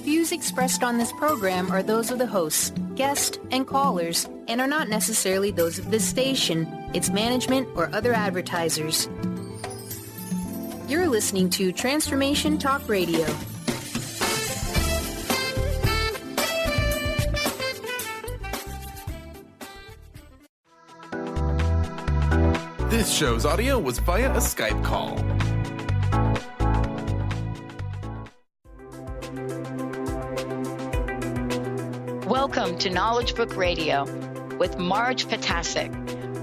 Views expressed on this program are those of the hosts, guests, and callers, and are not necessarily those of this station, its management, or other advertisers. You're listening to Transformation Talk Radio. This show's audio was via a Skype call. Welcome to Knowledge Book Radio with Marge Potasic.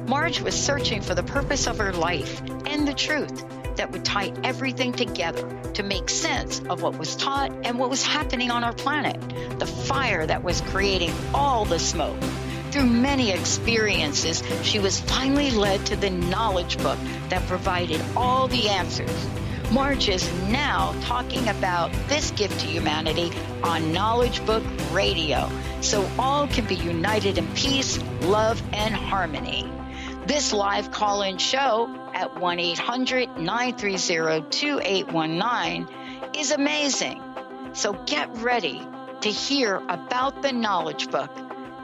Marge was searching for the purpose of her life and the truth that would tie everything together to make sense of what was taught and what was happening on our planet, the fire that was creating all the smoke. Through many experiences, she was finally led to the knowledge book that provided all the answers. Marge is now talking about this gift to humanity on Knowledge Book Radio, so all can be united in peace, love, and harmony. This live call-in show at 1-800-930-2819 is amazing. So get ready to hear about the knowledge book.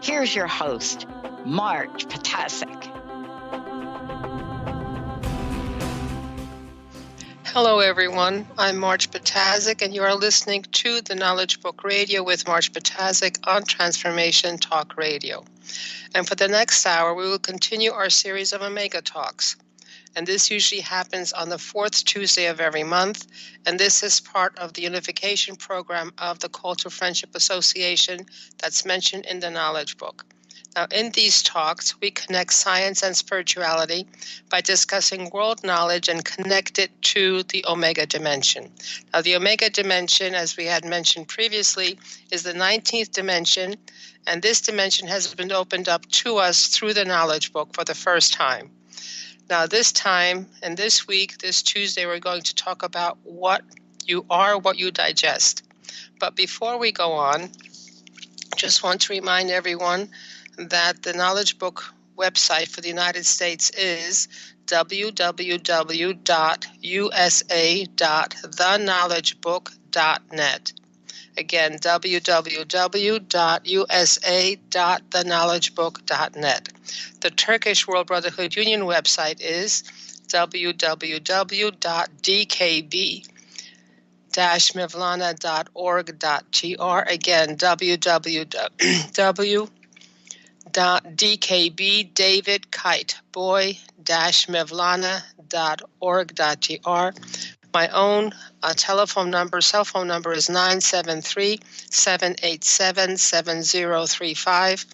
Here's your host, Marge Potasic. Hello, everyone. I'm Marge Potasic, and you are listening to the Knowledge Book Radio with Marge Potasic on Transformation Talk Radio. And for the next hour, we will continue our series of Omega Talks. And this usually happens on the fourth Tuesday of every month. And this is part of the unification program of the Call to Friendship Association that's mentioned in the Knowledge Book. Now, in these talks, we connect science and spirituality by discussing world knowledge and connect it to the Omega dimension. Now, the Omega dimension, as we had mentioned previously, is the 19th dimension, and this dimension has been opened up to us through the Knowledge Book for the first time. Now, this time, and this week, this Tuesday, we're going to talk about what you are, what you digest. But before we go on, just want to remind everyone that the Knowledge Book website for the United States is www.usa.theknowledgebook.net. Again, www.usa.theknowledgebook.net. The Turkish World Brotherhood Union website is www.dkb-mevlana.org.tr. Again, www.dkb-david-kite-boy-mevlana.org.tr. My own cell phone number is 973-787-7035.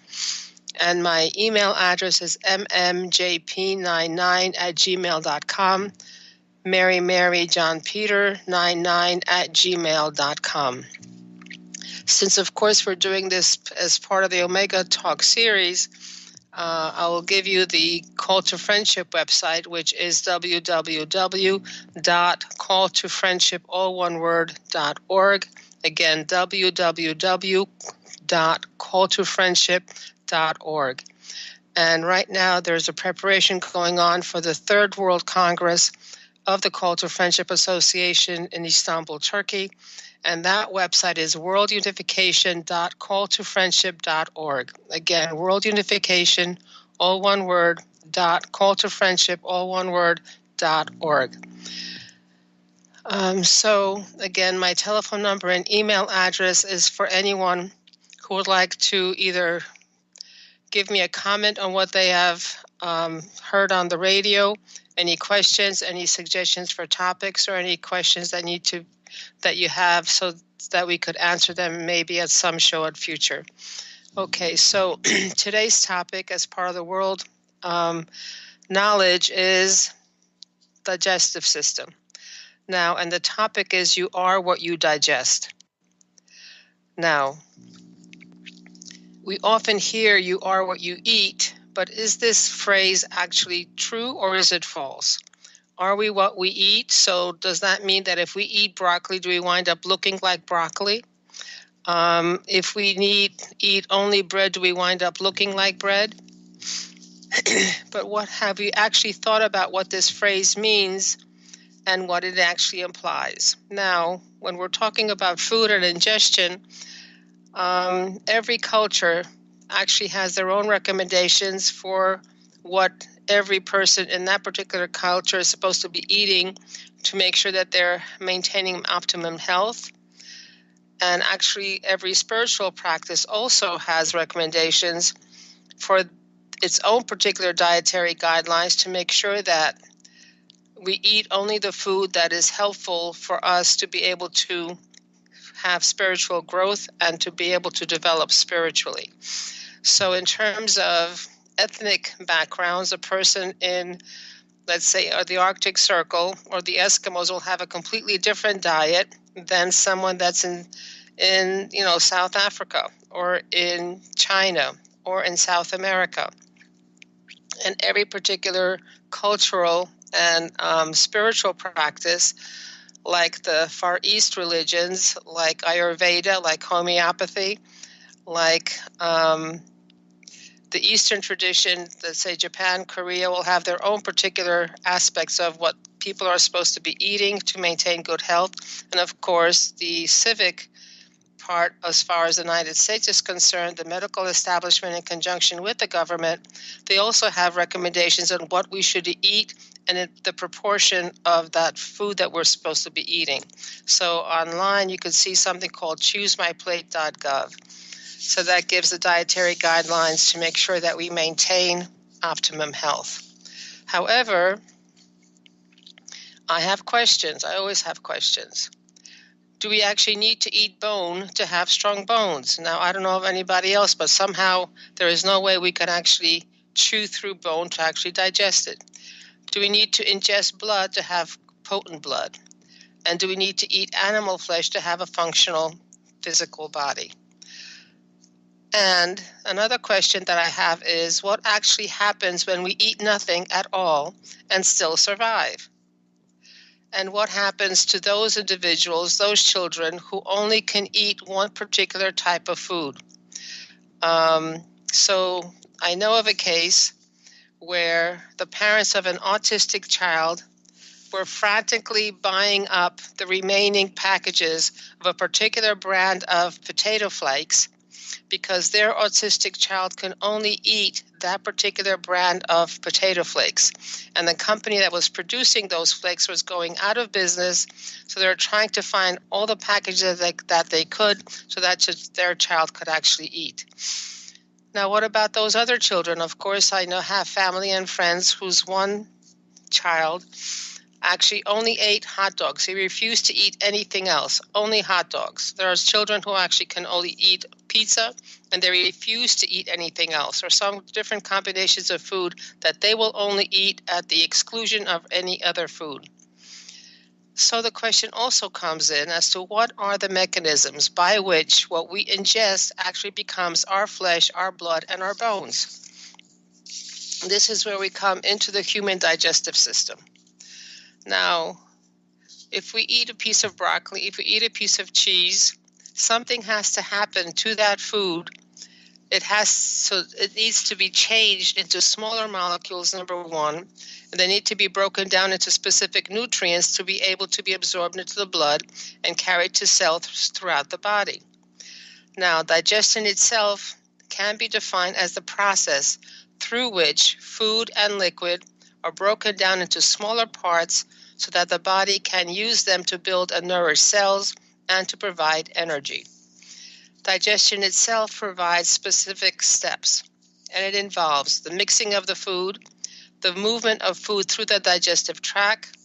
And my email address is mmjp99@gmail.com, maryjohnpeter99@gmail.com. Since, of course, we're doing this as part of the Omega Talk series, I will give you the Call to Friendship website, which is www.calltofriendship.org. Again, www.calltofriendship.org. And right now, there's a preparation going on for the Third World Congress of the Call to Friendship Association in Istanbul, Turkey. And that website is worldunification.calltofriendship.org. Again, worldunification, all one word, .calltofriendship, all one word, .org. So, again, my telephone number and email address is for anyone who would like to either give me a comment on what they have heard on the radio, any questions, any suggestions for topics, or any questions that you have so that we could answer them maybe at some show at future. Okay, so today's topic as part of the world knowledge is digestive system. Now, and the topic is you are what you digest. Now, we often hear you are what you eat, but is this phrase actually true or is it false? Are we what we eat? So does that mean that if we eat broccoli, do we wind up looking like broccoli? If we eat only bread, do we wind up looking like bread? But what have you actually thought about what this phrase means and what it actually implies? Now, when we're talking about food and ingestion, every culture actually has their own recommendations for what every person in that particular culture is supposed to be eating to make sure that they're maintaining optimum health. And actually, every spiritual practice also has recommendations for its own particular dietary guidelines to make sure that we eat only the food that is helpful for us to be able to have spiritual growth and to be able to develop spiritually. So in terms of ethnic backgrounds, a person in, let's say, the Arctic Circle or the Eskimos will have a completely different diet than someone that's in South Africa or in China or in South America. And every particular cultural and spiritual practice, like the Far East religions, like Ayurveda, like homeopathy, like the Eastern tradition, let's say Japan, Korea, will have their own particular aspects of what people are supposed to be eating to maintain good health. And of course, the civic part, as far as the United States is concerned, the medical establishment in conjunction with the government, they also have recommendations on what we should eat and the proportion of that food that we're supposed to be eating. So online, you can see something called choosemyplate.gov. So that gives the dietary guidelines to make sure that we maintain optimum health. However, I have questions. I always have questions. Do we actually need to eat bone to have strong bones? Now, I don't know of anybody else, but somehow there is no way we can actually chew through bone to actually digest it. Do we need to ingest blood to have potent blood? And do we need to eat animal flesh to have a functional physical body? And another question that I have is, what actually happens when we eat nothing at all and still survive? And what happens to those individuals, those children, who only can eat one particular type of food? So I know of a case where the parents of an autistic child were frantically buying up the remaining packages of a particular brand of potato flakes because their autistic child can only eat that particular brand of potato flakes. And the company that was producing those flakes was going out of business, so they were trying to find all the packages that they could so that their child could actually eat. Now, what about those other children? Of course, I have family and friends whose one child actually only ate hot dogs. He refused to eat anything else, only hot dogs. There are children who actually can only eat pizza, and they refuse to eat anything else, or some different combinations of food that they will only eat at the exclusion of any other food. So the question also comes in as to what are the mechanisms by which what we ingest actually becomes our flesh, our blood, and our bones. This is where we come into the human digestive system. Now, if we eat a piece of broccoli, if we eat a piece of cheese, something has to happen to that food. It needs to be changed into smaller molecules, number one, and they need to be broken down into specific nutrients to be able to be absorbed into the blood and carried to cells throughout the body. Now, digestion itself can be defined as the process through which food and liquid are broken down into smaller parts so that the body can use them to build and nourish cells and to provide energy. Digestion itself provides specific steps, and it involves the mixing of the food, the movement of food through the digestive tract,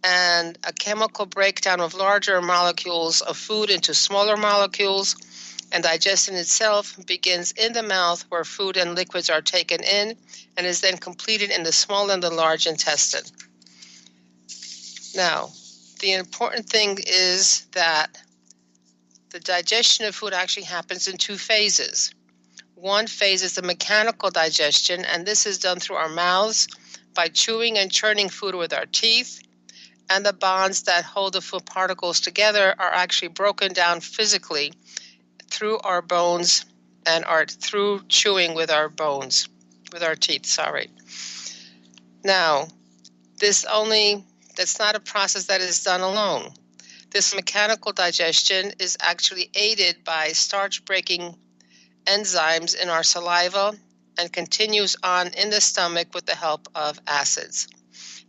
and a chemical breakdown of larger molecules of food into smaller molecules. And digestion itself begins in the mouth, where food and liquids are taken in, and is then completed in the small and the large intestine. Now, the important thing is that the digestion of food actually happens in two phases. One phase is the mechanical digestion, and this is done through our mouths by chewing and churning food with our teeth, and the bonds that hold the food particles together are actually broken down physically through our bones and through chewing with our bones, with our teeth, Now, that's not a process that is done alone. This mechanical digestion is actually aided by starch-breaking enzymes in our saliva and continues on in the stomach with the help of acids.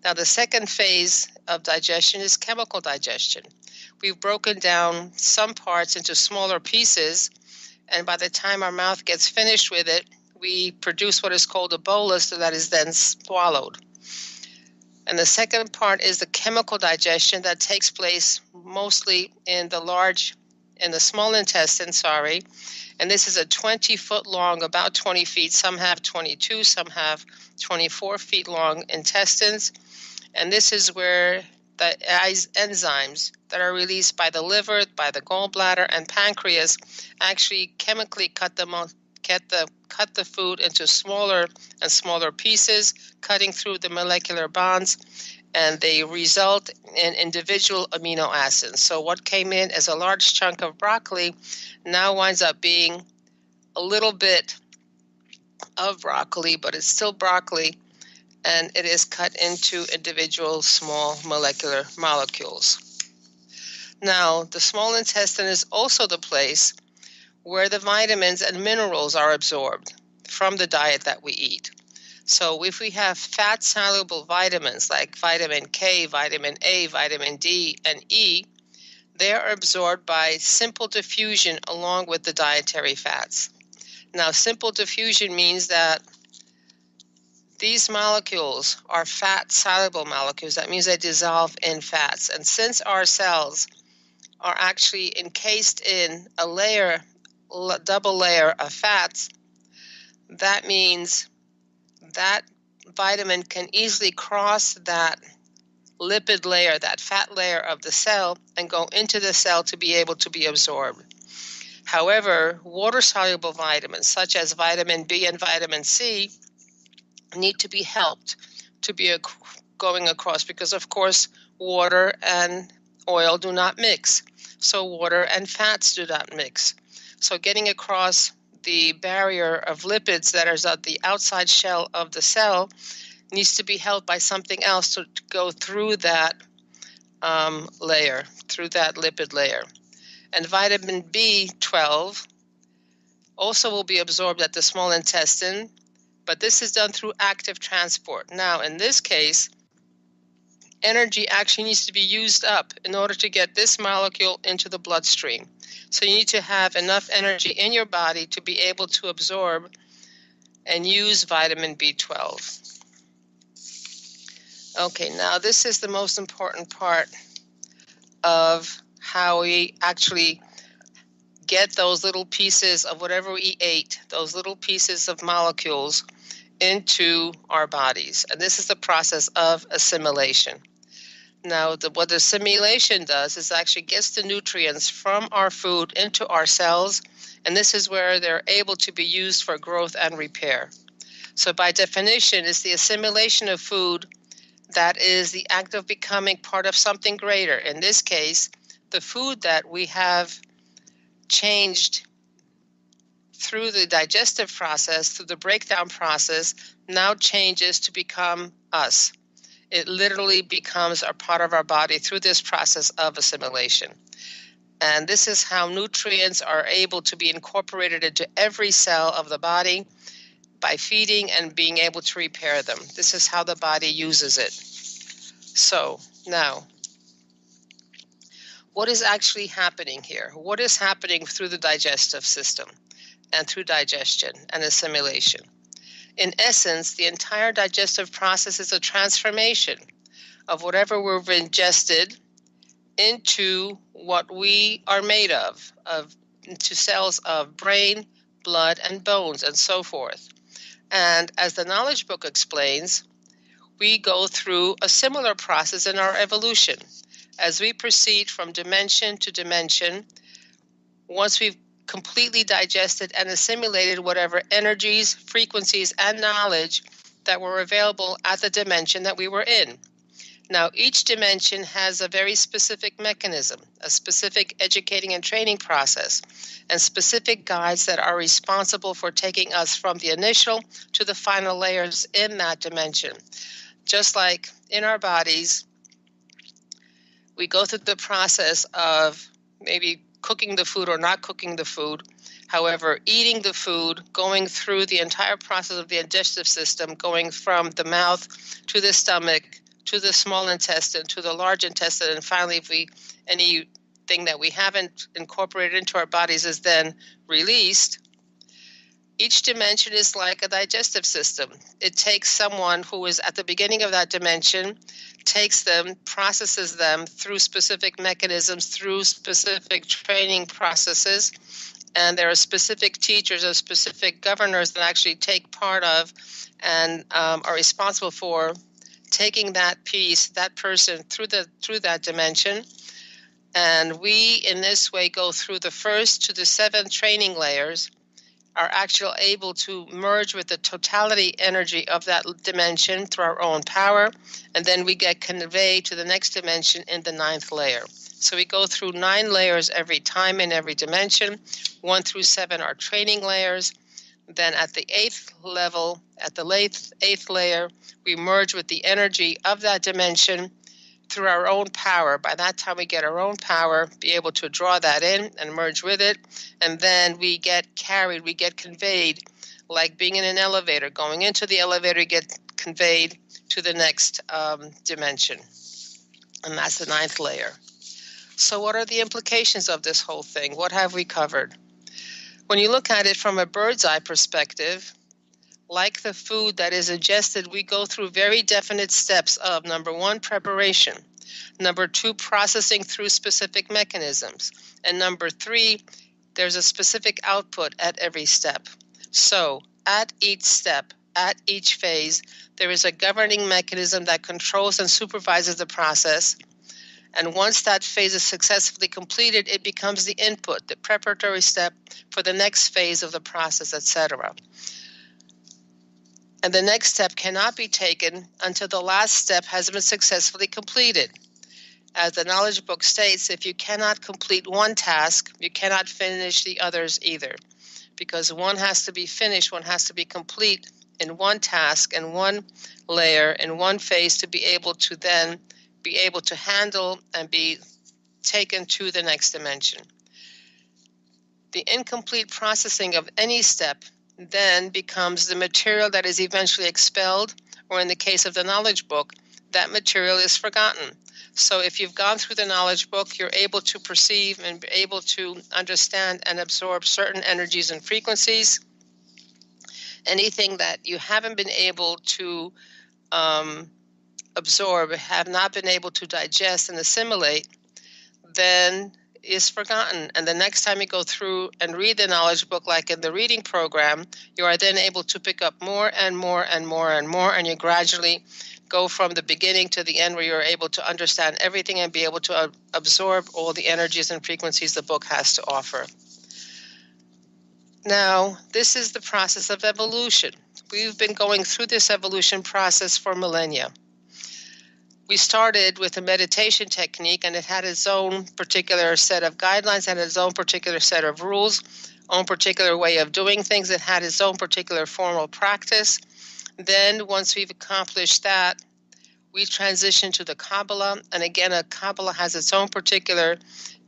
Now, the second phase of digestion is chemical digestion. We've broken down some parts into smaller pieces, and by the time our mouth gets finished with it, we produce what is called a bolus that is then swallowed. And the second part is the chemical digestion that takes place mostly in the small intestine, and this is a 20-foot long, about 20 feet. Some have 22, some have 24 feet long intestines. And this is where the enzymes that are released by the liver, by the gallbladder, and pancreas actually chemically cut the food into smaller and smaller pieces, cutting through the molecular bonds, and they result in individual amino acids. So what came in as a large chunk of broccoli now winds up being a little bit of broccoli, but it's still broccoli, and it is cut into individual small molecular molecules. Now, the small intestine is also the place where the vitamins and minerals are absorbed from the diet that we eat. So if we have fat-soluble vitamins like vitamin K, vitamin A, vitamin D, and E, they are absorbed by simple diffusion along with the dietary fats. Now, simple diffusion means that these molecules are fat-soluble molecules. That means they dissolve in fats. And since our cells are actually encased in a double layer of fats, that means that vitamin can easily cross that lipid layer, that fat layer of the cell, and go into the cell to be able to be absorbed. However, water-soluble vitamins, such as vitamin B and vitamin C, need to be helped to be going across because, of course, water and oil do not mix. So water and fats do not mix. So getting across the barrier of lipids that is at the outside shell of the cell needs to be held by something else to go through that layer, through that lipid layer. And vitamin B12 also will be absorbed at the small intestine, but this is done through active transport. Now, in this case, energy actually needs to be used up in order to get this molecule into the bloodstream. So you need to have enough energy in your body to be able to absorb and use vitamin B12. Okay, now this is the most important part of how we actually get those little pieces of whatever we ate, those little pieces of molecules into our bodies. And this is the process of assimilation. Now, what assimilation does is actually gets the nutrients from our food into our cells, and this is where they're able to be used for growth and repair. So by definition, it's the assimilation of food that is the act of becoming part of something greater. In this case, the food that we have changed through the digestive process, through the breakdown process, now changes to become us. It literally becomes a part of our body through this process of assimilation. And this is how nutrients are able to be incorporated into every cell of the body by feeding and being able to repair them. This is how the body uses it. So now, what is actually happening here? What is happening through the digestive system and through digestion and assimilation? In essence, the entire digestive process is a transformation of whatever we've ingested into what we are made of into cells of brain, blood, and bones, and so forth. And as the Knowledge Book explains, we go through a similar process in our evolution. As we proceed from dimension to dimension, once we've completely digested and assimilated whatever energies, frequencies, and knowledge that were available at the dimension that we were in. Now, each dimension has a very specific mechanism, a specific educating and training process, and specific guides that are responsible for taking us from the initial to the final layers in that dimension. Just like in our bodies, We go through the process of maybe cooking the food or not cooking the food. However, eating the food, going through the entire process of the digestive system, going from the mouth to the stomach, to the small intestine, to the large intestine, and finally, if anything that we haven't incorporated into our bodies is then released. Each dimension is like a digestive system. It takes someone who is at the beginning of that dimension, takes them, processes them through specific mechanisms, through specific training processes, and there are specific teachers or specific governors that actually take part of and are responsible for taking that piece, that person through that dimension. And we, in this way, go through the first to the 7 training layers, are actually able to merge with the totality energy of that dimension through our own power, and then we get conveyed to the next dimension in the 9th layer. So we go through 9 layers every time in every dimension. 1 through 7 are training layers. Then at the 8th level, at the 8th layer, we merge with the energy of that dimension through our own power. By that time, we get our own power, be able to draw that in and merge with it. And then we get carried, we get conveyed, like being in an elevator. Going into the elevator, you get conveyed to the next dimension. And that's the 9th layer. So what are the implications of this whole thing? What have we covered? When you look at it from a bird's eye perspective, like the food that is ingested, we go through very definite steps of, number 1, preparation, number 2, processing through specific mechanisms, and number 3, there's a specific output at every step. So at each step, at each phase, there is a governing mechanism that controls and supervises the process. And once that phase is successfully completed, it becomes the input, the preparatory step for the next phase of the process, etc. And the next step cannot be taken until the last step has been successfully completed. As the knowledge book states, if you cannot complete one task, you cannot finish the others either. Because one has to be finished, one has to be complete in one task, in one layer, in one phase to be able to then be able to handle and be taken to the next dimension. The incomplete processing of any step then becomes the material that is eventually expelled, or in the case of the knowledge book, that material is forgotten. So if you've gone through the knowledge book, you're able to perceive and be able to understand and absorb certain energies and frequencies. Anything that you haven't been able to absorb, have not been able to digest and assimilate, then is forgotten. And the next time you go through and read the knowledge book, like in the reading program, you are then able to pick up more and more and more and more, and you gradually go from the beginning to the end where you're able to understand everything and be able to absorb all the energies and frequencies the book has to offer. Now, this is the process of evolution. We've been going through this evolution process for millennia. We started with a meditation technique, and it had its own particular set of guidelines, had its own particular set of rules, own particular way of doing things. It had its own particular formal practice. Then, once we've accomplished that, we transitioned to the Kabbalah. And again, a Kabbalah has its own particular,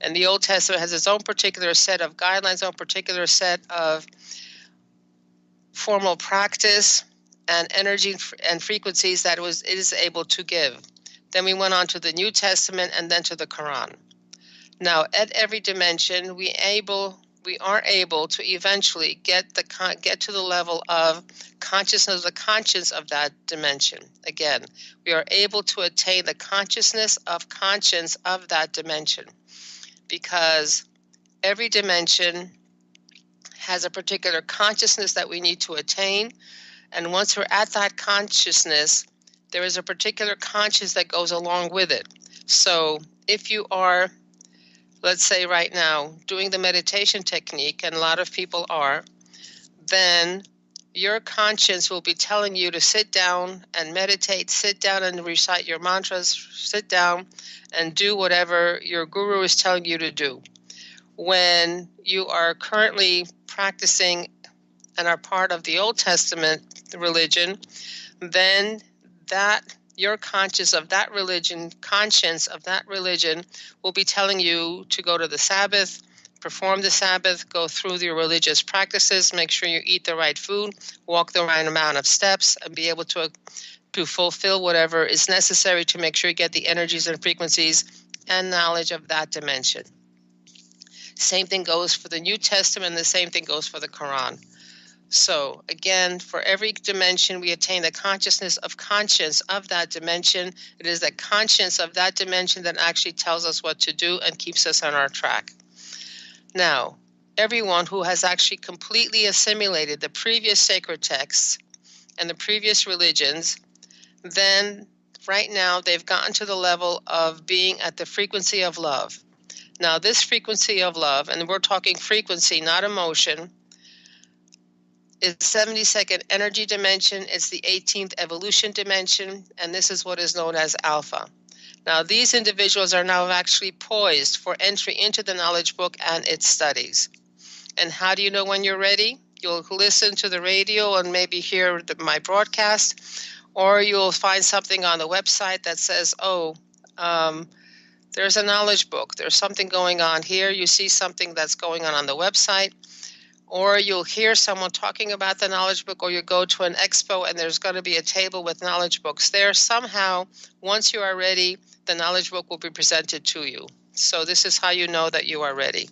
and the Old Testament has its own particular set of guidelines, own particular set of formal practice and energy and frequencies that it is able to give. Then we went on to the New Testament and then to the Quran. Now, at every dimension, we are able to eventually get to the level of consciousness, the conscience of that dimension. Again, we are able to attain the consciousness of conscience of that dimension, because every dimension has a particular consciousness that we need to attain. And once we're at that consciousness, there is a particular conscience that goes along with it. So if you are, let's say right now, doing the meditation technique, and a lot of people are, then your conscience will be telling you to sit down and meditate, sit down and recite your mantras, sit down and do whatever your guru is telling you to do. When you are currently practicing and are part of the Old Testament religion, then that your conscience of that religion will be telling you to go to the Sabbath, perform the Sabbath, go through your religious practices, make sure you eat the right food, walk the right amount of steps, and be able to fulfill whatever is necessary to make sure you get the energies and frequencies and knowledge of that dimension. Same thing goes for the New Testament, and the same thing goes for the Quran. So again, for every dimension, we attain the consciousness of conscience of that dimension. It is that conscience of that dimension that actually tells us what to do and keeps us on our track. Now, everyone who has actually completely assimilated the previous sacred texts and the previous religions, then right now they've gotten to the level of being at the frequency of love. Now, this frequency of love, and we're talking frequency, not emotion, is 72nd energy dimension. It's the 18th evolution dimension, and this is what is known as alpha. Now, these individuals are now actually poised for entry into the knowledge book and its studies. And how do you know when you're ready? You'll listen to the radio and maybe hear my broadcast, or you'll find something on the website that says, there's a knowledge book. There's something going on here. You see something that's going on the website. Or you'll hear someone talking about the knowledge book, or you go to an expo and there's going to be a table with knowledge books there. Somehow, once you are ready, the knowledge book will be presented to you. So this is how you know that you are ready.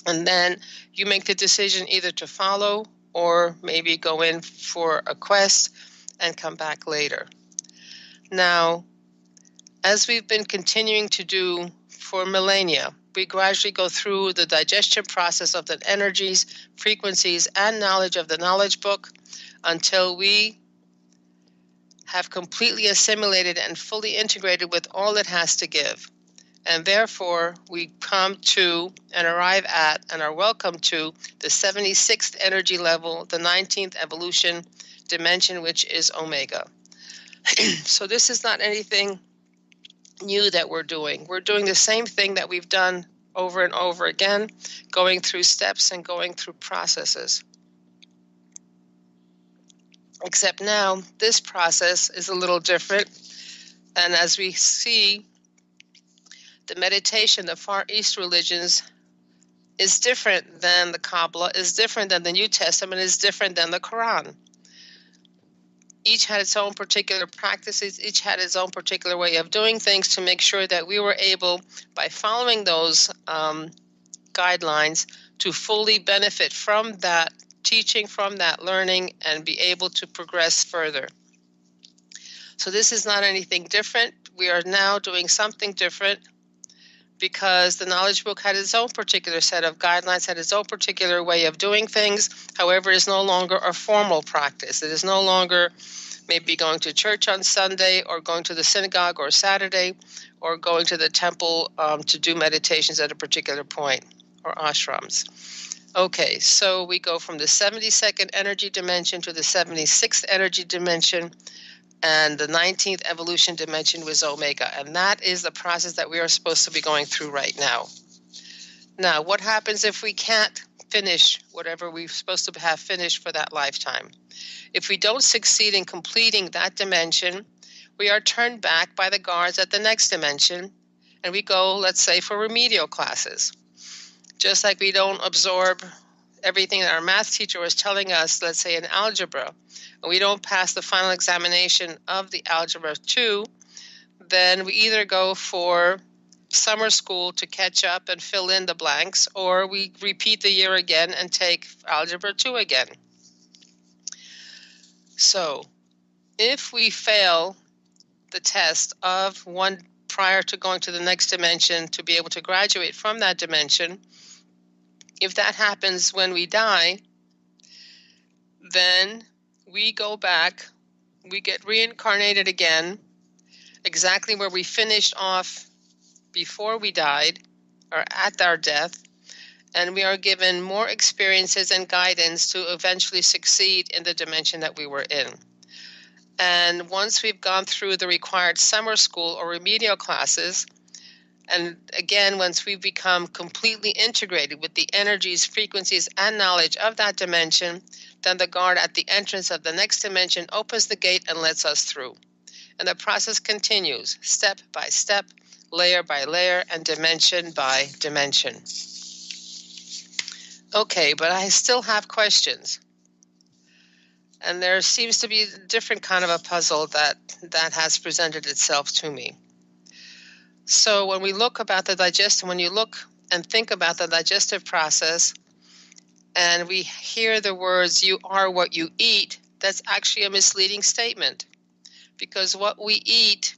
And then you make the decision either to follow or maybe go in for a quest and come back later. Now, as we've been continuing to do for millennia, we gradually go through the digestion process of the energies, frequencies, and knowledge of the knowledge book until we have completely assimilated and fully integrated with all it has to give. And therefore, we come to and arrive at and are welcome to the 76th energy level, the 19th evolution dimension, which is Omega. So this is not anything new that we're doing. We're doing the same thing that we've done over and over again, going through steps and going through processes. Except now, this process is a little different. And as we see, the meditation of Far East religions is different than the Kabbalah, is different than the New Testament, is different than the Quran. Each had its own particular practices, each had its own particular way of doing things to make sure that we were able, by following those guidelines, to fully benefit from that teaching, from that learning, and be able to progress further. So this is not anything different. We are now doing something different because the knowledge book had its own particular set of guidelines, had its own particular way of doing things. However, it is no longer a formal practice. It is no longer maybe going to church on Sunday or going to the synagogue or Saturday or going to the temple to do meditations at a particular point, or ashrams. Okay, so we go from the 72nd energy dimension to the 76th energy dimension, and the 19th evolution dimension was Omega. And that is the process that we are supposed to be going through right now. Now, what happens if we can't finish whatever we're supposed to have finished for that lifetime? If we don't succeed in completing that dimension, we are turned back by the guards at the next dimension, and we go, let's say, for remedial classes. Just like we don't absorb everything that our math teacher was telling us, let's say in algebra, and we don't pass the final examination of the Algebra 2, then we either go for summer school to catch up and fill in the blanks, or we repeat the year again and take Algebra 2 again. So if we fail the test of one prior to going to the next dimension to be able to graduate from that dimension, if that happens when we die, then we go back, we get reincarnated again, exactly where we finished off before we died, or at our death, and we are given more experiences and guidance to eventually succeed in the dimension that we were in. And once we've gone through the required summer school or remedial classes, and again, once we become completely integrated with the energies, frequencies, and knowledge of that dimension, then the guard at the entrance of the next dimension opens the gate and lets us through. And the process continues, step by step, layer by layer, and dimension by dimension. Okay, but I still have questions. And there seems to be a different kind of a puzzle that has presented itself to me. So when we look about the digestion, when you look and think about the digestive process, and we hear the words, you are what you eat, that's actually a misleading statement. Because what we eat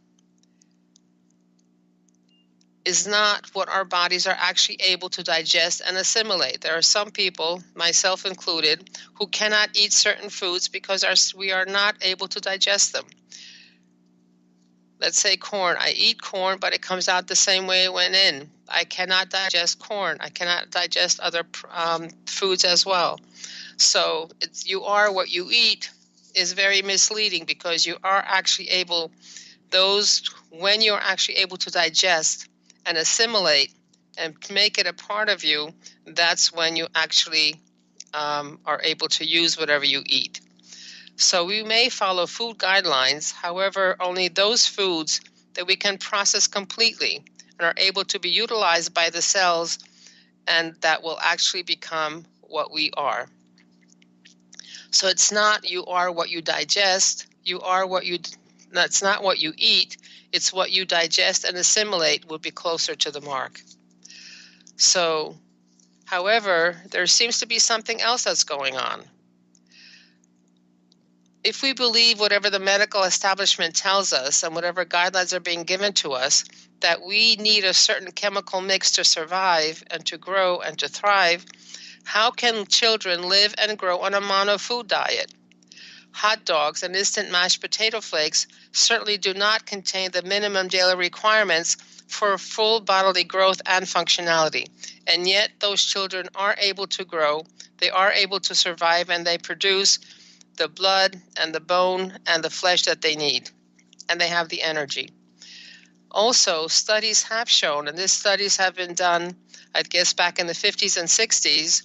is not what our bodies are actually able to digest and assimilate. There are some people, myself included, who cannot eat certain foods because we are not able to digest them. Let's say corn. I eat corn, but it comes out the same way it went in. I cannot digest corn. I cannot digest other foods as well. So you are what you eat is very misleading because you are actually able, when you're actually able to digest and assimilate and make it a part of you, that's when you actually are able to use whatever you eat. So we may follow food guidelines, however, only those foods that we can process completely and are able to be utilized by the cells and that will actually become what we are. So it's not you are what you digest, that's not what you eat, it's what you digest and assimilate would be closer to the mark. So, however, there seems to be something else that's going on. If we believe whatever the medical establishment tells us and whatever guidelines are being given to us, that we need a certain chemical mix to survive and to grow and to thrive, how can children live and grow on a mono-food diet? Hot dogs and instant mashed potato flakes certainly do not contain the minimum daily requirements for full bodily growth and functionality. And yet those children are able to grow, they are able to survive, and they produce the blood and the bone and the flesh that they need. And they have the energy. Also, studies have shown, and these studies have been done, I guess, back in the 50s and 60s,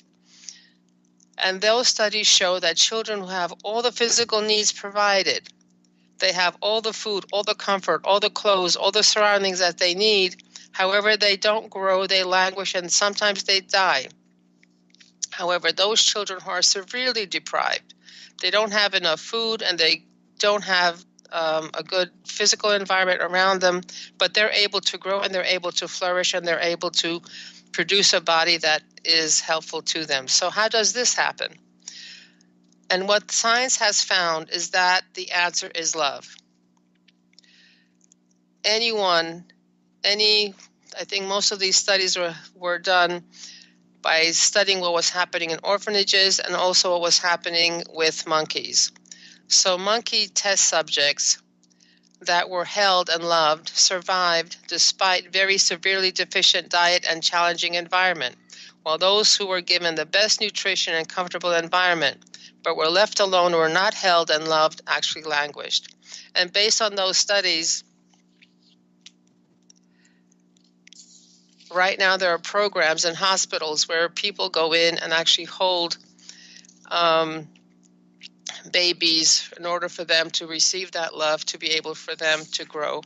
and those studies show that children who have all the physical needs provided, they have all the food, all the comfort, all the clothes, all the surroundings that they need. However, they don't grow, they languish, and sometimes they die. However, those children who are severely deprived, they don't have enough food and they don't have a good physical environment around them, but they're able to grow and they're able to flourish and they're able to produce a body that is helpful to them. So how does this happen? And what science has found is that the answer is love. I think most of these studies were done by studying what was happening in orphanages and also what was happening with monkeys. So monkey test subjects that were held and loved survived despite very severely deficient diet and challenging environment, while those who were given the best nutrition and comfortable environment but were left alone or were not held and loved actually languished. And based on those studies, right now there are programs in hospitals where people go in and actually hold babies in order for them to receive that love, to be able for them to grow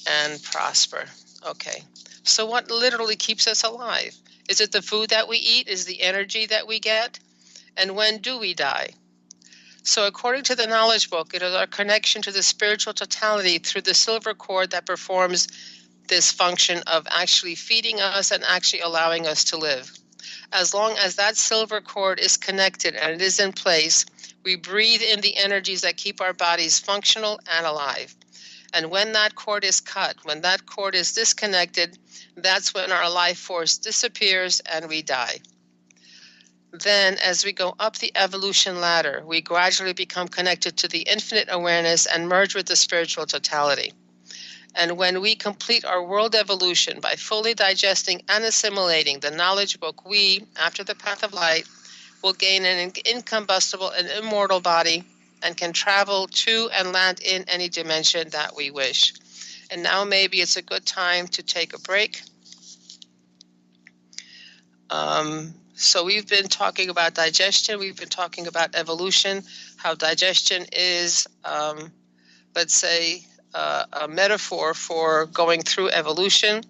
and prosper. Okay, so what literally keeps us alive? Is it the food that we eat? Is the energy that we get? And when do we die? So according to the knowledge book, it is our connection to the spiritual totality through the silver cord that performs this function of actually feeding us and actually allowing us to live. As long as that silver cord is connected and it is in place, we breathe in the energies that keep our bodies functional and alive. And when that cord is cut, when that cord is disconnected, that's when our life force disappears and we die. Then, as we go up the evolution ladder, we gradually become connected to the infinite awareness and merge with the spiritual totality. And when we complete our world evolution by fully digesting and assimilating the knowledge book, we, after the path of light, will gain an incombustible and immortal body and can travel to and land in any dimension that we wish. And now maybe it's a good time to take a break. So we've been talking about digestion. We've been talking about evolution, how digestion is the let's say, a metaphor for going through evolution.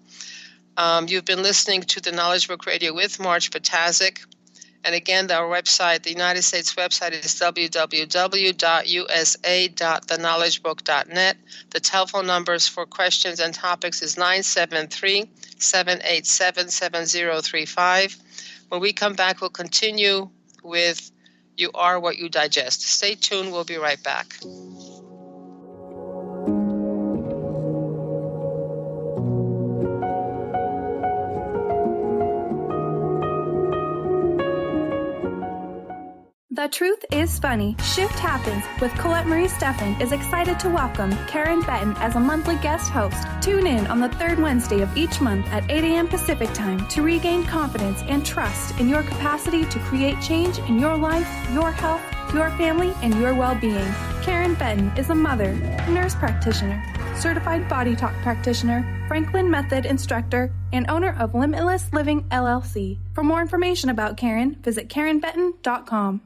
You've been listening to the Knowledge Book Radio with Marge Patazik. And again, our website, the United States website, is www.usa.theknowledgebook.net. The telephone numbers for questions and topics is 973-787-7035. When we come back, we'll continue with You Are What You Digest. Stay tuned. We'll be right back. The Truth is Funny. Shift Happens with Colette Marie Steffen is excited to welcome Karen Benton as a monthly guest host. Tune in on the third Wednesday of each month at 8 a.m. Pacific Time to regain confidence and trust in your capacity to create change in your life, your health, your family, and your well-being. Karen Benton is a mother, nurse practitioner, certified body talk practitioner, Franklin Method instructor, and owner of Limitless Living LLC. For more information about Karen, visit KarenBenton.com.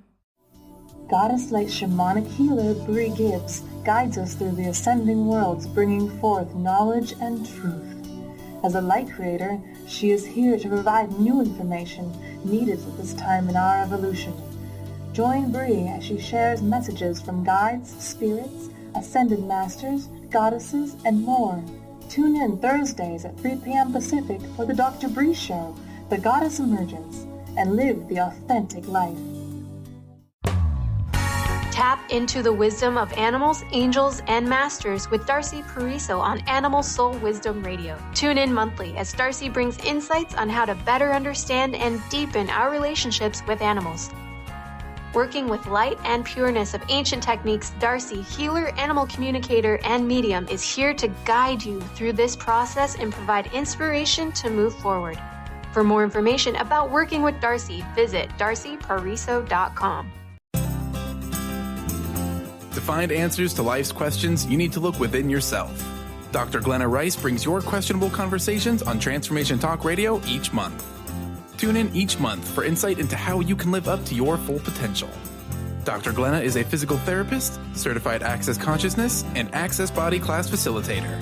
Goddess-like shamanic healer Bree Gibbs guides us through the ascending worlds, bringing forth knowledge and truth. As a light creator, she is here to provide new information needed at this time in our evolution. Join Bree as she shares messages from guides, spirits, ascended masters, goddesses, and more. Tune in Thursdays at 3 p.m. Pacific for the Dr. Bree Show, The Goddess Emergence, and live the authentic life. Tap into the wisdom of animals, angels, and masters with Darcy Pariso on Animal Soul Wisdom Radio. Tune in monthly as Darcy brings insights on how to better understand and deepen our relationships with animals. Working with light and pureness of ancient techniques, Darcy, healer, animal communicator, and medium, is here to guide you through this process and provide inspiration to move forward. For more information about working with Darcy, visit darcypariso.com. To find answers to life's questions, you need to look within yourself. Dr. Glenna Rice brings your questionable conversations on Transformation Talk Radio each month. Tune in each month for insight into how you can live up to your full potential. Dr. Glenna is a physical therapist, certified Access Consciousness, and Access Body Class facilitator.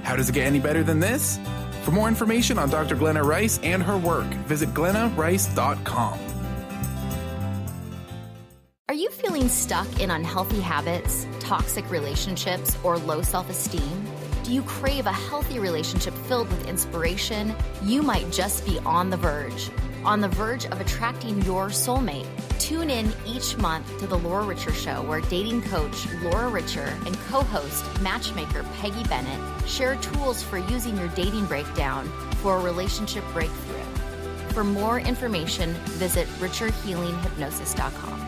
How does it get any better than this? For more information on Dr. Glenna Rice and her work, visit glennarice.com. Are you feeling stuck in unhealthy habits, toxic relationships, or low self-esteem? Do you crave a healthy relationship filled with inspiration? You might just be on the verge of attracting your soulmate. Tune in each month to The Laura Richer Show, where dating coach Laura Richer and co-host matchmaker Peggy Bennett share tools for using your dating breakdown for a relationship breakthrough. For more information, visit richerhealinghypnosis.com.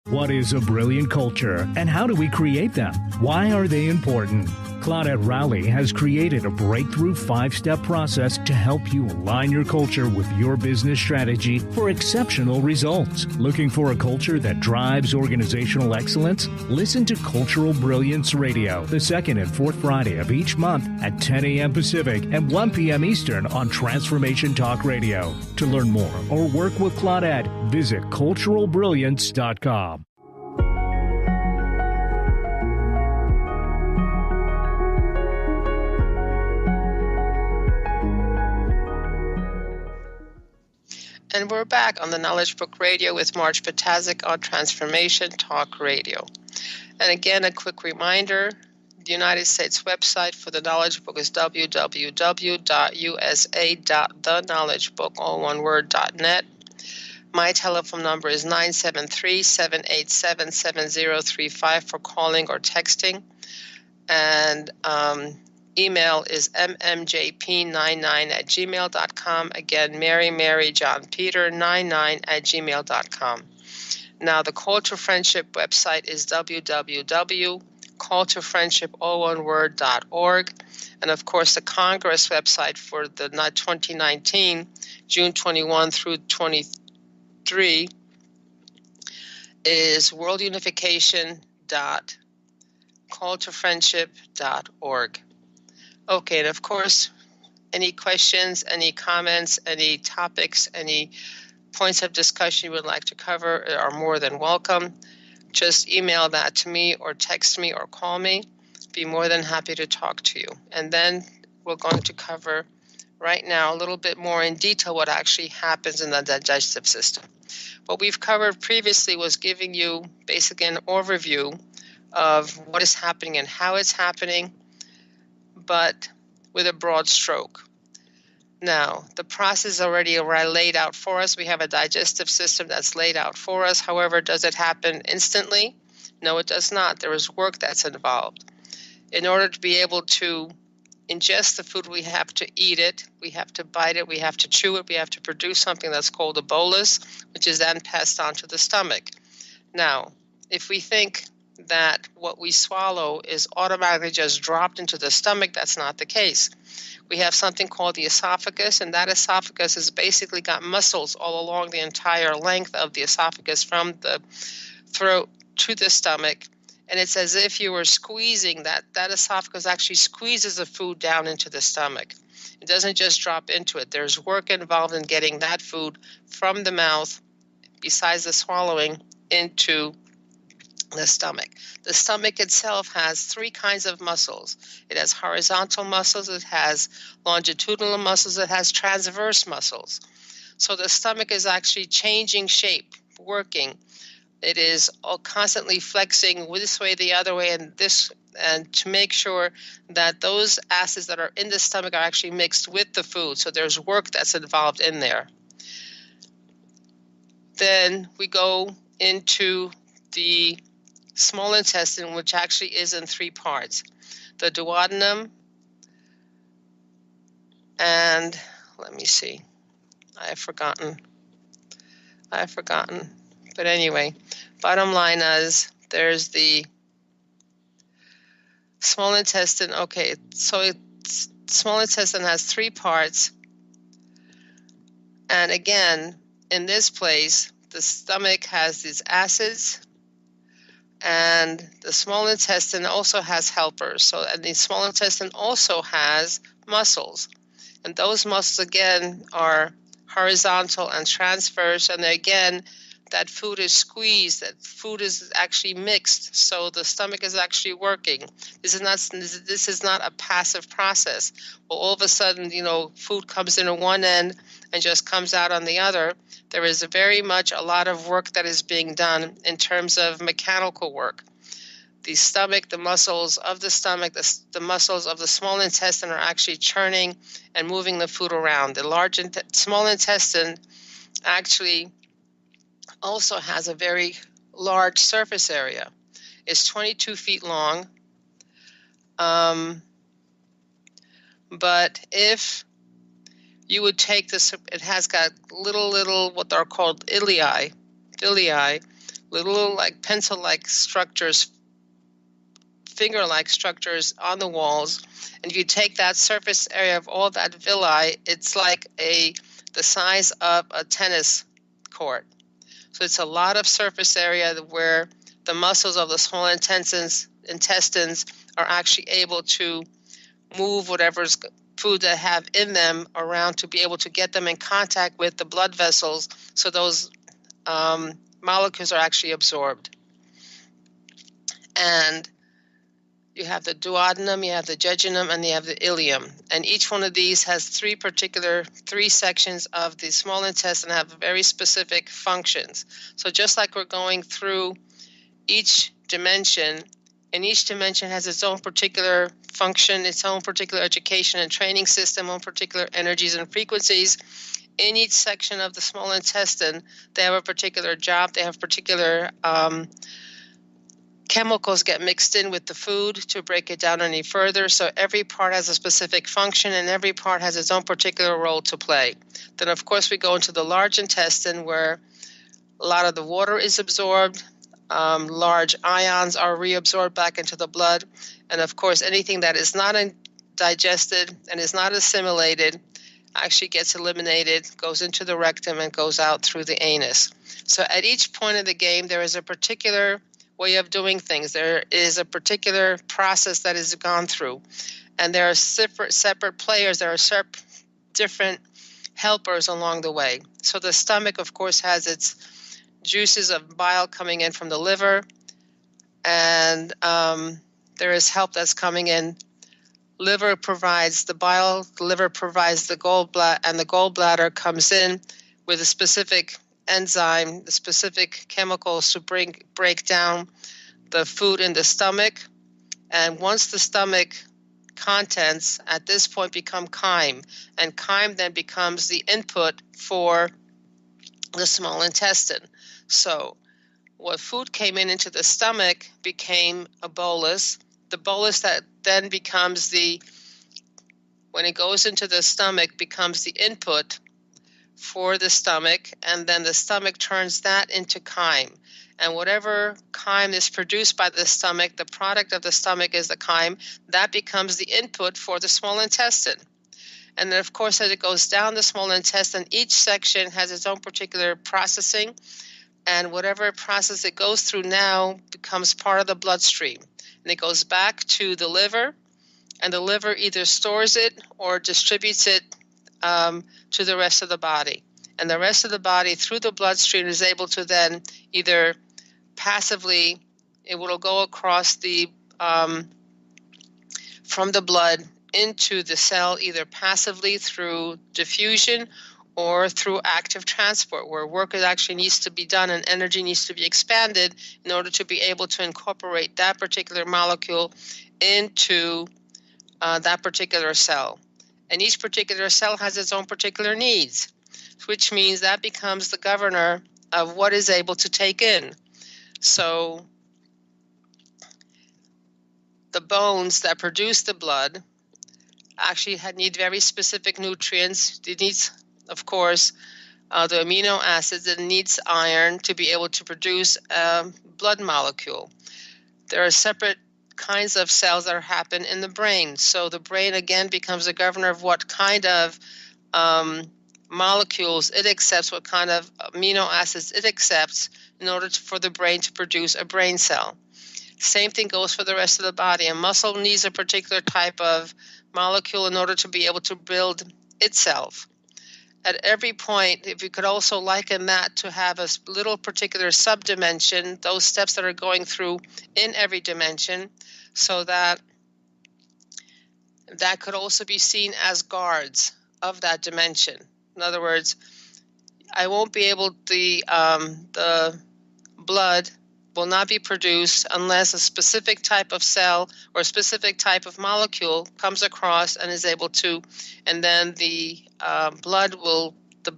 What is a brilliant culture, and how do we create them? Why are they important? Claudette Rowley has created a breakthrough 5-step process to help you align your culture with your business strategy for exceptional results. Looking for a culture that drives organizational excellence? Listen to Cultural Brilliance Radio, the second and fourth Friday of each month at 10 a.m. Pacific and 1 p.m. Eastern on Transformation Talk Radio. To learn more or work with Claudette, visit culturalbrilliance.com. And we're back on the Knowledge Book Radio with Marge Patazik on Transformation Talk Radio. And again, a quick reminder, the United States website for the Knowledge Book is www.usa.theknowledgebook, all one word, .net. My telephone number is 973-787-7035 for calling or texting. And email is mmjp99@gmail.com. Again, Mary John Peter 99@gmail.com. Now, the Call to Friendship website is www.calltofriendship.org. And of course, the Congress website for the 2019, June 21 through 23, is worldunification.calltofriendship.org. Okay, and of course, any questions, any comments, any topics, any points of discussion you would like to cover are more than welcome. Just email that to me or text me or call me. be more than happy to talk to you. And then we're going to cover right now a little bit more in detail what actually happens in the digestive system. What we've covered previously was giving you basically an overview of what is happening and how it's happening, but with a broad stroke. Now, the process is already laid out for us. We have a digestive system that's laid out for us. However, does it happen instantly? No, it does not. There is work that's involved. In order to be able to ingest the food, we have to eat it, we have to bite it, we have to chew it, we have to produce something that's called a bolus, which is then passed on to the stomach. Now, if we think that what we swallow is automatically just dropped into the stomach, that's not the case. We have something called the esophagus, and that esophagus has basically got muscles all along the entire length of the esophagus from the throat to the stomach. And it's as if you were squeezing that esophagus actually squeezes the food down into the stomach. It doesn't just drop into it. There's work involved in getting that food from the mouth, besides the swallowing, into the stomach. The stomach itself has three kinds of muscles. It has horizontal muscles, it has longitudinal muscles, it has transverse muscles. So the stomach is actually changing shape, working. It is all constantly flexing this way, the other way, and to make sure that those acids that are in the stomach are actually mixed with the food. So there's work that's involved in there. Then we go into the small intestine, which actually is in three parts. The duodenum, and let me see, I've forgotten. But anyway, bottom line is there's the small intestine. Okay, so small intestine has three parts. And again, in this place, the stomach has these acids, and the small intestine also has helpers. So, and the small intestine also has muscles. And those muscles, again, are horizontal and transverse. And again, that food is squeezed, that food is actually mixed. So the stomach is actually working. This is not a passive process. Well, all of a sudden, food comes in on one end and just comes out on the other. There is very much a lot of work that is being done in terms of mechanical work. The stomach, the muscles of the stomach, the muscles of the small intestine are actually churning and moving the food around. The small intestine actually also has a very large surface area. It's 22 feet long. But if you would take this, it has got little what are called villi, little like pencil-like structures, finger-like structures on the walls. And if you take that surface area of all that villi, it's like the size of a tennis court. So it's a lot of surface area where the muscles of the small intestines are actually able to move whatever's food they have in them around to be able to get them in contact with the blood vessels, so those molecules are actually absorbed. And you have the duodenum, you have the jejunum, and you have the ileum. And each one of these has three sections of the small intestine have very specific functions. So just like we're going through each dimension, and each dimension has its own particular function, its own particular education and training system, own particular energies and frequencies. In each section of the small intestine, they have a particular job, they have particular chemicals get mixed in with the food to break it down any further. So every part has a specific function, and every part has its own particular role to play. Then, of course, we go into the large intestine, where a lot of the water is absorbed. Large ions are reabsorbed back into the blood. And, of course, anything that is not digested and is not assimilated actually gets eliminated, goes into the rectum, and goes out through the anus. So at each point of the game, there is a particular way of doing things. There is a particular process that is gone through. And there are separate players. There are different helpers along the way. So the stomach, of course, has its juices of bile coming in from the liver. And there is help that's coming in. Liver provides the bile, the liver provides the gallbladder, and the gallbladder comes in with a specific enzyme, the specific chemicals to break down the food in the stomach. And once the stomach contents at this point become chyme, and chyme then becomes the input for the small intestine. So what food came into the stomach became a bolus. The bolus that then becomes when it goes into the stomach, becomes the input for the stomach, and then the stomach turns that into chyme. And whatever chyme is produced by the stomach, the product of the stomach is the chyme, that becomes the input for the small intestine. And then, of course, as it goes down the small intestine, each section has its own particular processing, and whatever process it goes through now becomes part of the bloodstream. And it goes back to the liver, and the liver either stores it or distributes it to the rest of the body. And the rest of the body, through the bloodstream, is able to then either passively, it will go across from the blood into the cell, either passively through diffusion or through active transport, where work actually needs to be done and energy needs to be expanded in order to be able to incorporate that particular molecule into that particular cell. And each particular cell has its own particular needs, which means that becomes the governor of what is able to take in. So the bones that produce the blood actually need very specific nutrients. It needs, of course, the amino acids. It needs iron to be able to produce a blood molecule. There are separate kinds of cells that happen in the brain. So the brain, again, becomes the governor of what kind of molecules it accepts, what kind of amino acids it accepts in order for the brain to produce a brain cell. Same thing goes for the rest of the body. A muscle needs a particular type of molecule in order to be able to build itself. At every point, if you could also liken that to have a little particular subdimension, those steps that are going through in every dimension, so that could also be seen as guards of that dimension. In other words, I won't be able, the blood will not be produced unless a specific type of cell or a specific type of molecule comes across and is able to, and then the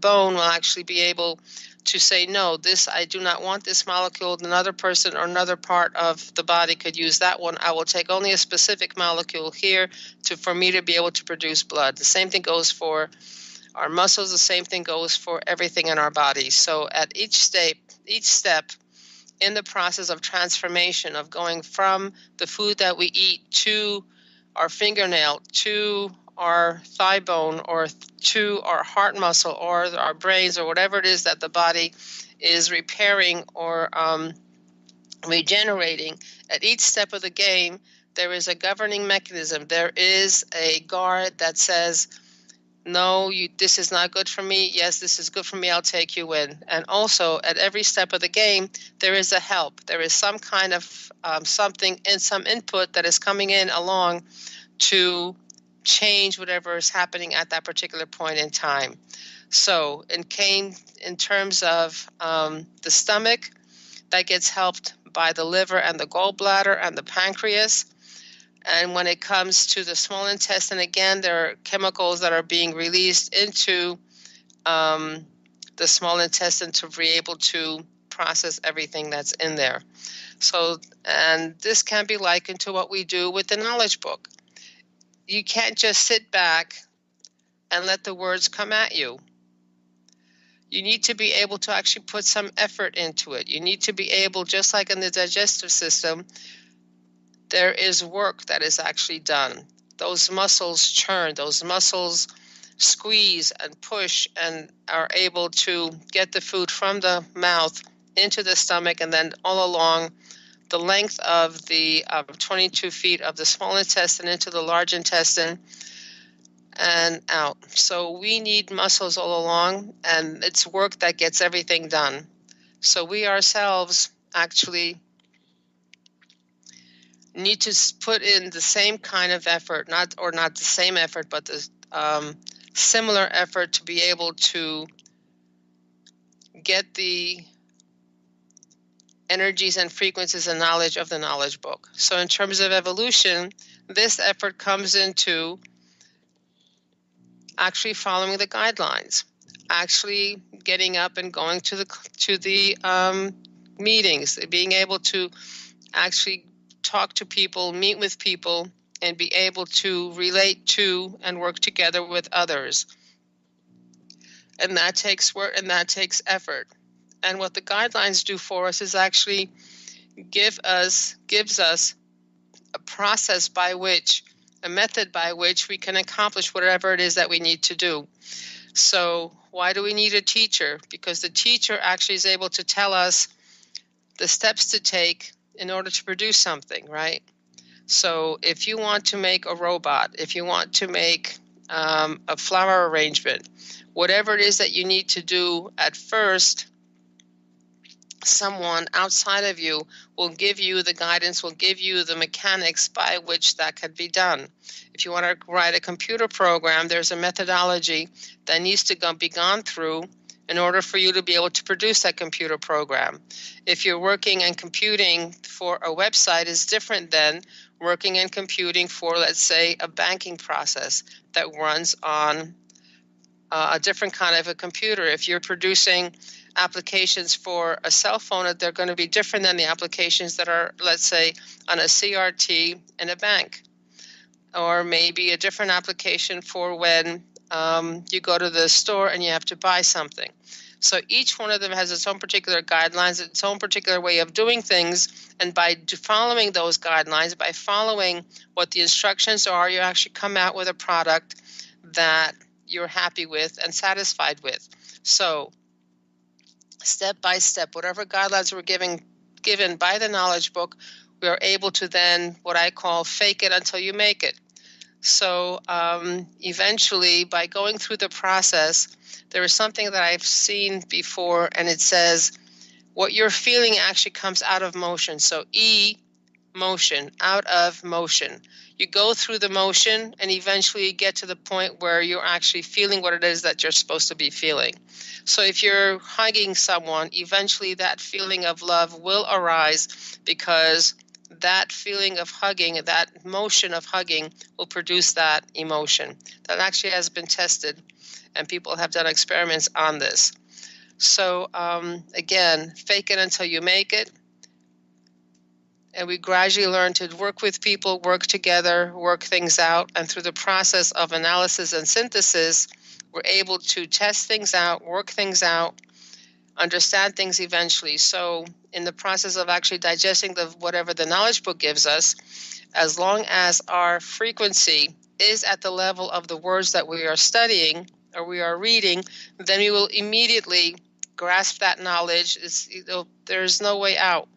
bone will actually be able to say, no, I do not want this molecule. Another person or another part of the body could use that one. I will take only a specific molecule here for me to be able to produce blood. The same thing goes for our muscles. The same thing goes for everything in our body. So at each step in the process of transformation, of going from the food that we eat to our fingernail, to our thigh bone, or to our heart muscle, or our brains, or whatever it is that the body is repairing or regenerating, at each step of the game, there is a governing mechanism. There is a guard that says, no, this is not good for me. Yes, this is good for me. I'll take you in. And also, at every step of the game, there is a help. There is some kind of something and some input that is coming in along to change whatever is happening at that particular point in time. So, in terms of the stomach, that gets helped by the liver and the gallbladder and the pancreas. And when it comes to the small intestine, again, there are chemicals that are being released into the small intestine to be able to process everything that's in there. So, and this can be likened to what we do with the knowledge book. You can't just sit back and let the words come at you. You need to be able to actually put some effort into it. You need to be able, just like in the digestive system, there is work that is actually done. Those muscles churn, those muscles squeeze and push and are able to get the food from the mouth into the stomach and then all along the length of the 22 feet of the small intestine into the large intestine and out. So we need muscles all along, and it's work that gets everything done. So we ourselves actually need to put in the same kind of effort, not the same effort, but the similar effort to be able to get the energies and frequencies and knowledge of the knowledge book. So in terms of evolution, this effort comes into actually following the guidelines, actually getting up and going to the meetings, being able to actually talk to people, meet with people, and be able to relate to and work together with others. And that takes work and that takes effort. And what the guidelines do for us is actually gives us a process by which, a method by which we can accomplish whatever it is that we need to do. So why do we need a teacher? Because the teacher actually is able to tell us the steps to take in order to produce something, right? So if you want to make a robot, if you want to make a flower arrangement, whatever it is that you need to do at first, someone outside of you will give you the guidance, will give you the mechanics by which that could be done. If you want to write a computer program, there's a methodology that needs to be gone through in order for you to be able to produce that computer program. If you're working and computing for a website, is different than working and computing for, let's say, a banking process that runs on a different kind of a computer. If you're producing applications for a cell phone, they're going to be different than the applications that are, let's say, on a CRT in a bank, or maybe a different application for when you go to the store and you have to buy something. So each one of them has its own particular guidelines, its own particular way of doing things, and by following those guidelines, by following what the instructions are, you actually come out with a product that you're happy with and satisfied with. So step by step, whatever guidelines were given by the knowledge book, we are able to then, what I call, fake it until you make it. So eventually, by going through the process, there is something that I've seen before, and it says, what you're feeling actually comes out of motion. So E, motion, out of motion. You go through the motion, and eventually you get to the point where you're actually feeling what it is that you're supposed to be feeling. So if you're hugging someone, eventually that feeling of love will arise, because that feeling of hugging, that motion of hugging, will produce that emotion. That actually has been tested, and people have done experiments on this. So again, fake it until you make it. And we gradually learn to work with people, work together, work things out. And through the process of analysis and synthesis, we're able to test things out, work things out, understand things eventually. So in the process of actually digesting whatever the knowledge book gives us, as long as our frequency is at the level of the words that we are studying or we are reading, then we will immediately grasp that knowledge. There's no way out.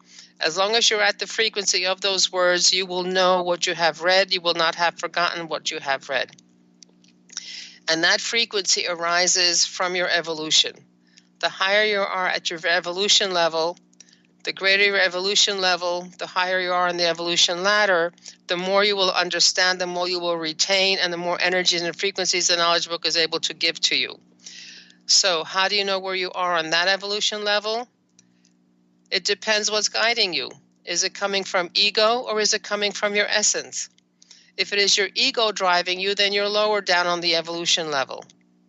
As long as you're at the frequency of those words, you will know what you have read. You will not have forgotten what you have read. And that frequency arises from your evolution. The higher you are at your evolution level, the greater your evolution level, the higher you are on the evolution ladder, the more you will understand, the more you will retain, and the more energies and frequencies the knowledge book is able to give to you. So how do you know where you are on that evolution level? It depends what's guiding you. Is it coming from ego, or is it coming from your essence? If it is your ego driving you, then you're lower down on the evolution level,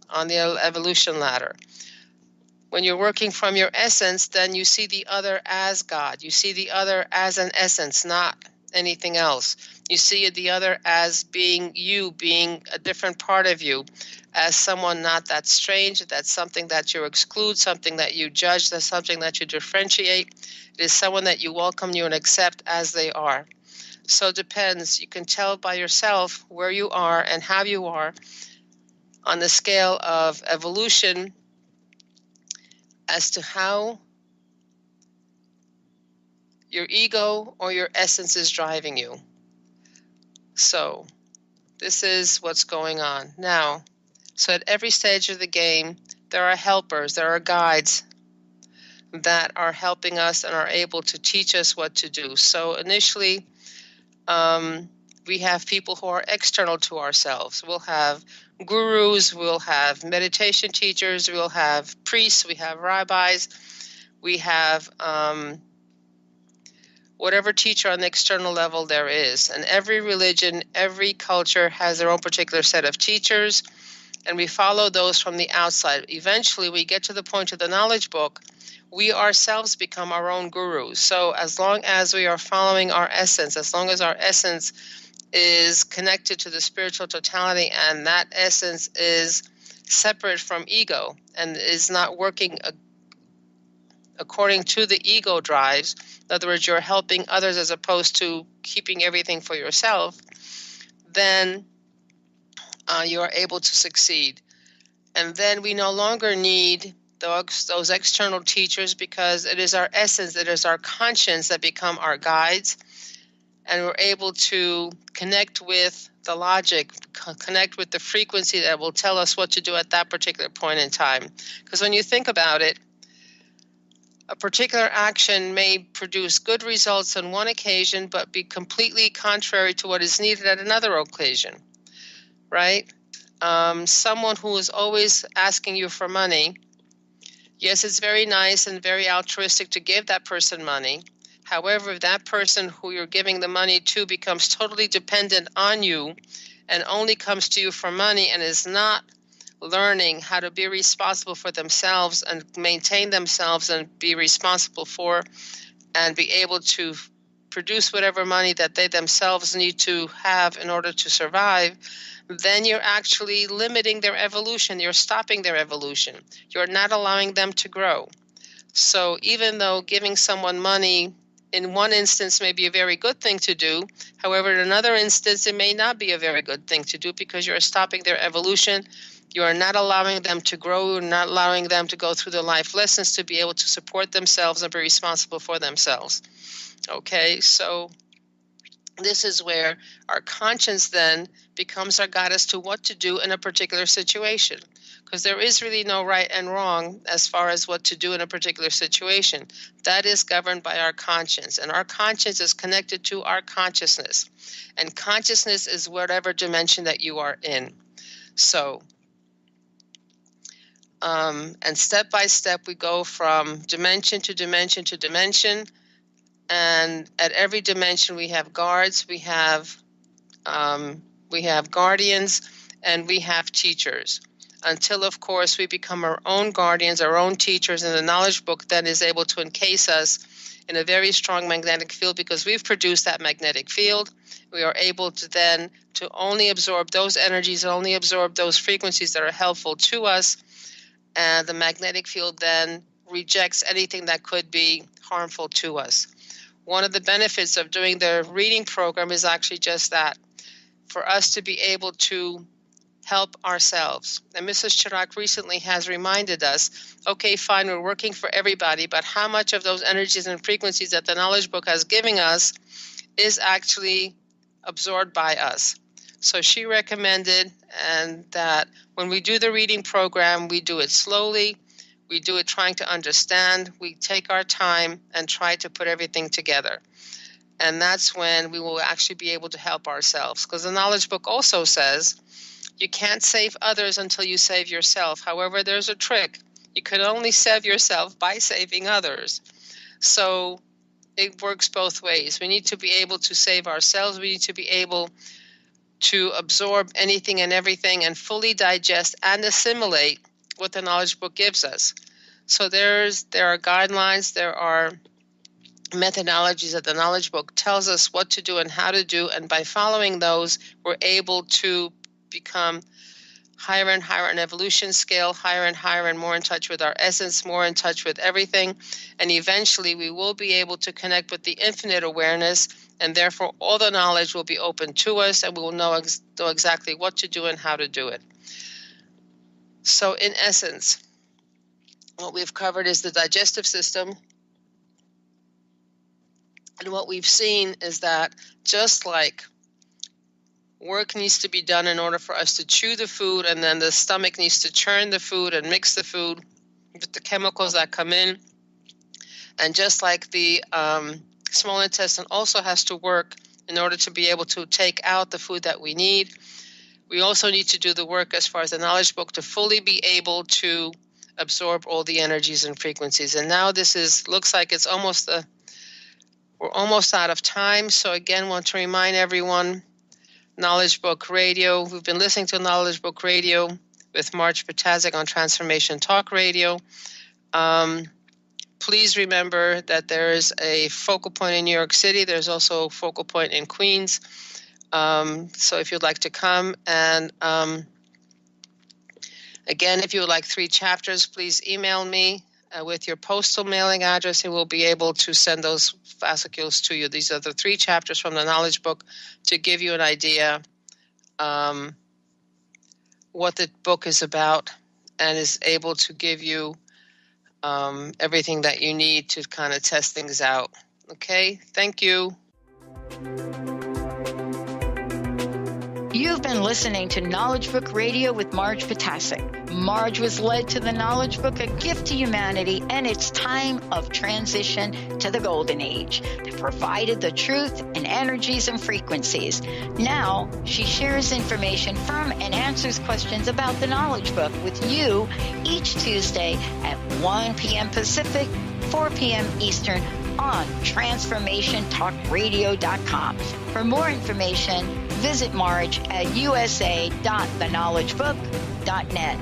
on the evolution ladder. When you're working from your essence, then you see the other as God. You see the other as an essence, not anything else. You see the other as being you, being a different part of you, as someone not that strange, that's something that you exclude, something that you judge, that's something that you differentiate. It is someone that you welcome you and accept as they are. So it depends. You can tell by yourself where you are and how you are on the scale of evolution as to how your ego or your essence is driving you. So this is what's going on. Now, so at every stage of the game, there are helpers, there are guides that are helping us and are able to teach us what to do. So initially, we have people who are external to ourselves. We'll have gurus, we'll have meditation teachers, we'll have priests, we have rabbis, we have whatever teacher on the external level there is. And every religion, every culture has their own particular set of teachers, and we follow those from the outside. Eventually, we get to the point of the knowledge book, we ourselves become our own gurus. So as long as we are following our essence, as long as our essence is connected to the spiritual totality, and that essence is separate from ego and is not working according to the ego drives, in other words, you're helping others as opposed to keeping everything for yourself, then you are able to succeed. And then we no longer need those external teachers, because it is our essence, it is our conscience that become our guides, and we're able to connect with the logic, connect with the frequency that will tell us what to do at that particular point in time. Because when you think about it, a particular action may produce good results on one occasion, but be completely contrary to what is needed at another occasion, right? Someone who is always asking you for money, yes, it's very nice and very altruistic to give that person money. However, if that person who you're giving the money to becomes totally dependent on you and only comes to you for money and is not learning how to be responsible for themselves and maintain themselves and be responsible for and be able to produce whatever money that they themselves need to have in order to survive, then you're actually limiting their evolution. You're stopping their evolution. You're not allowing them to grow. So even though giving someone money in one instance may be a very good thing to do, however, in another instance, it may not be a very good thing to do, because you're stopping their evolution. You are not allowing them to grow, not allowing them to go through the life lessons to be able to support themselves and be responsible for themselves. Okay, so this is where our conscience then becomes our guide as to what to do in a particular situation, because there is really no right and wrong as far as what to do in a particular situation. That is governed by our conscience, and our conscience is connected to our consciousness, and consciousness is whatever dimension that you are in. So and step by step, we go from dimension to dimension to dimension. And at every dimension, we have guards, we have guardians, and we have teachers. Until, of course, we become our own guardians, our own teachers, and the knowledge book then is able to encase us in a very strong magnetic field, because we've produced that magnetic field. We are able to then to only absorb those energies, only absorb those frequencies that are helpful to us. And the magnetic field then rejects anything that could be harmful to us. One of the benefits of doing the reading program is actually just that, for us to be able to help ourselves. And Mrs. Chirac recently has reminded us, okay, fine, we're working for everybody, but how much of those energies and frequencies that the knowledge book has given us is actually absorbed by us? So she recommended and that when we do the reading program, we do it slowly. We do it trying to understand. We take our time and try to put everything together. And that's when we will actually be able to help ourselves. Because the knowledge book also says you can't save others until you save yourself. However, there's a trick. You can only save yourself by saving others. So it works both ways. We need to be able to save ourselves. We need to be able to absorb anything and everything and fully digest and assimilate what the knowledge book gives us. So there are guidelines, there are methodologies that the knowledge book tells us what to do and how to do, and by following those, we're able to become higher and higher on evolution scale, higher and higher and more in touch with our essence, more in touch with everything, and eventually we will be able to connect with the infinite awareness, and therefore all the knowledge will be open to us, and we will know exactly what to do and how to do it. So in essence, what we've covered is the digestive system. And what we've seen is that just like work needs to be done in order for us to chew the food, and then the stomach needs to churn the food and mix the food with the chemicals that come in, and just like the small intestine also has to work in order to be able to take out the food that we need. We also need to do the work as far as the knowledge book to fully be able to absorb all the energies and frequencies. And now looks like it's we're almost out of time. So again, want to remind everyone, Knowledge Book Radio. We've been listening to Knowledge Book Radio with Marge Patazik on Transformation Talk Radio. Please remember that there is a focal point in New York City. There's also a focal point in Queens. So if you'd like to come, and again, if you would like 3 chapters, please email me with your postal mailing address, and we'll be able to send those fascicles to you. These are the 3 chapters from the knowledge book to give you an idea what the book is about, and is able to give you everything that you need to kind of test things out. Okay, thank you. You've been listening to Knowledge Book Radio with Marge Patazik. Marge was led to the Knowledge Book, a gift to humanity, and its time of transition to the Golden Age that provided the truth and energies and frequencies. Now, she shares information from and answers questions about the Knowledge Book with you each Tuesday at 1 p.m. Pacific, 4 p.m. Eastern on TransformationTalkRadio.com. For more information, visit Marge at usa.theknowledgebook.net.